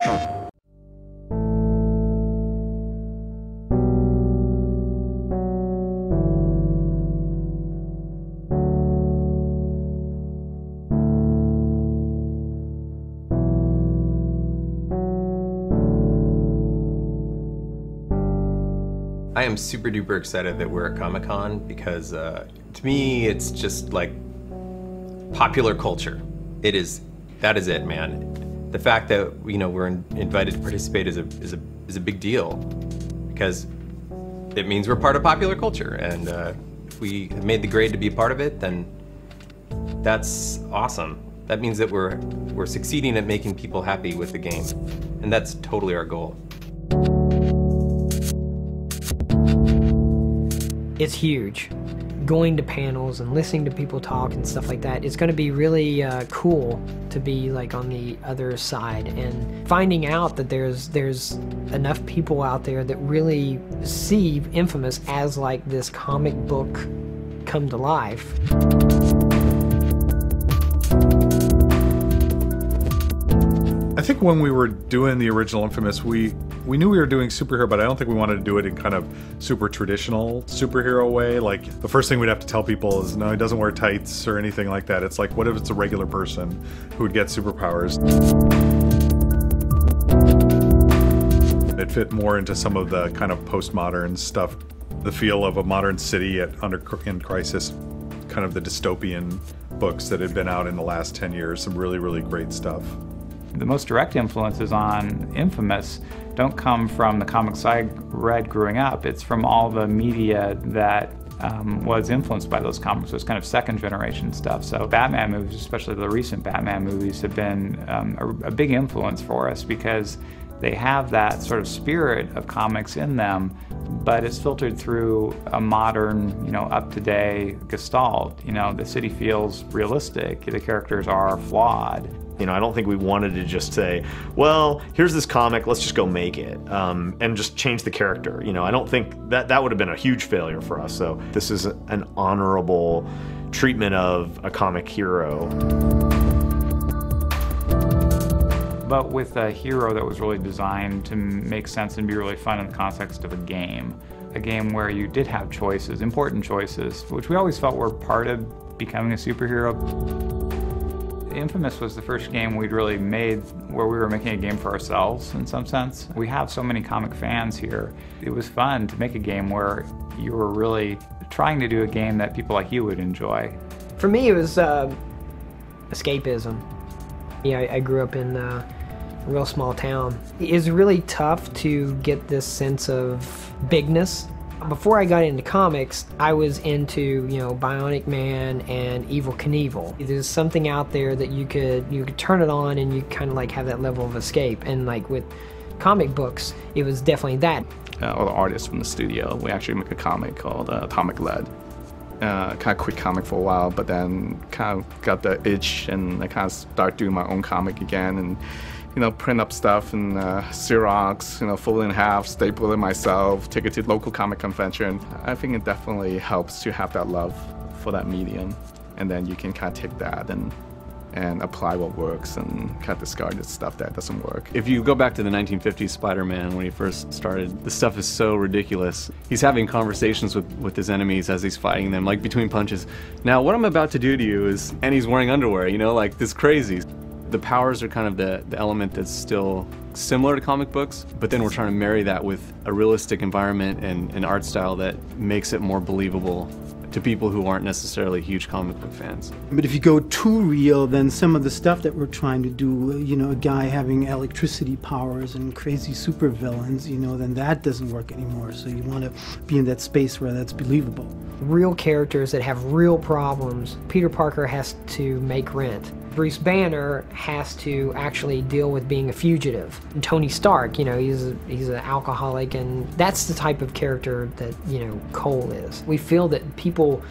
I am super duper excited that we're at Comic-Con because to me it's just like popular culture. That is it, man. The fact that we're invited to participate is a big deal because it means we're part of popular culture, and if we have made the grade to be a part of it, then that's awesome. That means that we're succeeding at making people happy with the game, and that's totally our goal. It's huge. Going to panels and listening to people talk and stuff like that, it's going to be really cool to be like on the other side and finding out that there's enough people out there that really see Infamous as like this comic book come to life. I think when we were doing the original Infamous, we knew we were doing superhero, but I don't think we wanted to do it in kind of super traditional superhero way. Like, the first thing we'd have to tell people is, no, he doesn't wear tights or anything like that. It's like, what if it's a regular person who would get superpowers? It fit more into some of the kind of postmodern stuff, the feel of a modern city in crisis, kind of the dystopian books that had been out in the last 10 years, some really, really great stuff. The most direct influences on Infamous don't come from the comics I read growing up. It's from all the media that was influenced by those comics. So it's kind of second generation stuff. So Batman movies, especially the recent Batman movies, have been a big influence for us because they have that sort of spirit of comics in them, but it's filtered through a modern, up-to-date gestalt. The city feels realistic. The characters are flawed. I don't think we wanted to just say, well, here's this comic, let's just go make it, and just change the character. I don't think that would have been a huge failure for us. So this is an honorable treatment of a comic hero. But with a hero that was really designed to make sense and be really fun in the context of a game where you did have choices, important choices, which we always felt were part of becoming a superhero. Infamous was the first game we'd really made where we were making a game for ourselves in some sense. We have so many comic fans here. It was fun to make a game where you were really trying to do a game that people like you would enjoy. For me, it was escapism. I grew up in a real small town. It was really tough to get this sense of bigness. Before I got into comics, I was into, Bionic Man and Evel Knievel. There's something out there that you could turn it on and you kind of like have that level of escape. And like with comic books, it was definitely that. All the artists from the studio, we actually make a comic called Atomic Lead. Kind of quit comic for a while, but then kind of got the itch and I kind of start doing my own comic again and print up stuff and Xerox, fold it in half, staple it myself, take it to local comic convention. I think it definitely helps to have that love for that medium, and then you can kind of take that and apply what works and kind of discard the stuff that doesn't work. If you go back to the 1950s Spider-Man when he first started, the stuff is so ridiculous. He's having conversations with his enemies as he's fighting them, like between punches. Now, what I'm about to do to you is, and he's wearing underwear, like this crazy. The powers are kind of the element that's still similar to comic books, but then we're trying to marry that with a realistic environment and an art style that makes it more believable to people who aren't necessarily huge comic book fans. But if you go too real, then some of the stuff that we're trying to do, a guy having electricity powers and crazy supervillains, then that doesn't work anymore. So you want to be in that space where that's believable. Real characters that have real problems. Peter Parker has to make rent. Bruce Banner has to actually deal with being a fugitive. And Tony Stark, he's an alcoholic, and that's the type of character that, Cole is. We feel that people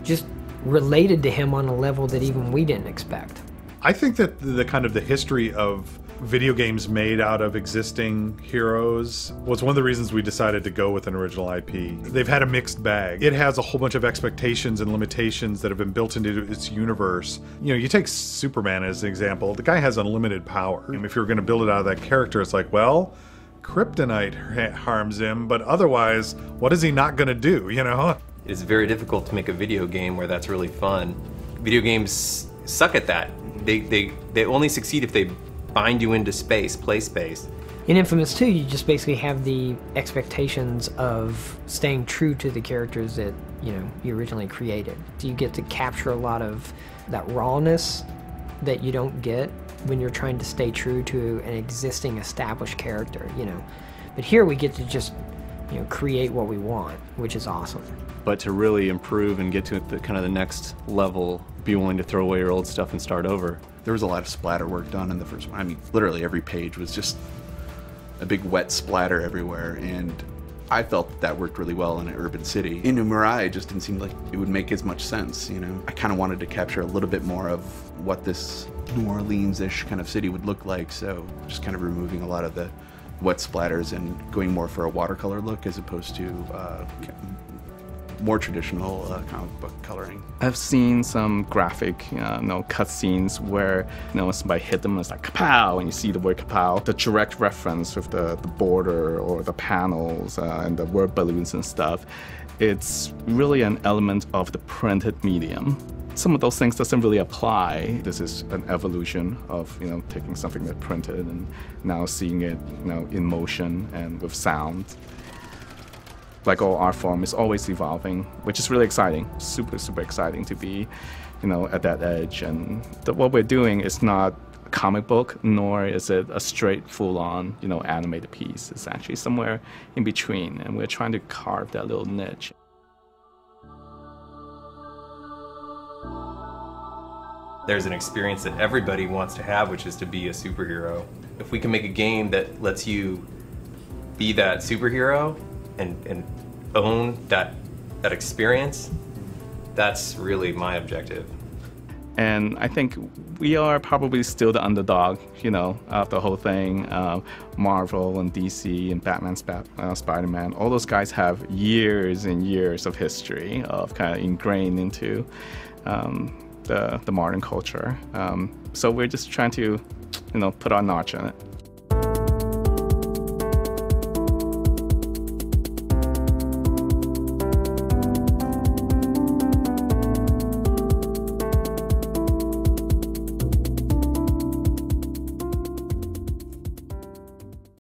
just related to him on a level that even we didn't expect. I think that the kind of the history of video games made out of existing heroes was one of the reasons we decided to go with an original IP. They've had a mixed bag. It has a whole bunch of expectations and limitations that have been built into its universe. You know, you take Superman as an example. The guy has unlimited power. And if you're going to build it out of that character, it's like, well, kryptonite harms him, but otherwise, what is he not going to do, you know? It's very difficult to make a video game where that's really fun. Video games suck at that. They only succeed if they bind you into space, play space. In Infamous 2, you just basically have the expectations of staying true to the characters that, you know, you originally created. You get to capture a lot of that rawness that you don't get when you're trying to stay true to an existing established character, you know. But here we get to just, you know, create what we want, which is awesome. But to really improve and get to the kind of the next level, be willing to throw away your old stuff and start over. There was a lot of splatter work done in the first one. I mean, literally every page was just a big wet splatter everywhere, and I felt that worked really well in an urban city. In Mirai, it just didn't seem like it would make as much sense, you know? I kind of wanted to capture a little bit more of what this New Orleans-ish kind of city would look like, so just kind of removing a lot of the wet splatters and going more for a watercolor look as opposed to more traditional comic book coloring. I've seen some graphic, cut scenes where, somebody hit them and it's like kapow, and you see the word kapow. The direct reference with the border or the panels and the word balloons and stuff. It's really an element of the printed medium. Some of those things doesn't really apply. This is an evolution of, taking something that printed and now seeing it, in motion and with sound. Like all art form is always evolving, which is really exciting. Super, super exciting to be, at that edge. And what we're doing is not a comic book, nor is it a straight, full-on, animated piece. It's actually somewhere in between, and we're trying to carve that little niche. There's an experience that everybody wants to have, which is to be a superhero. If we can make a game that lets you be that superhero and own that experience, that's really my objective. And I think we are probably still the underdog, of the whole thing. Marvel and DC and Batman, Spider-Man, all those guys have years and years of history of kind of ingrained into the modern culture. So we're just trying to, put our notch on it.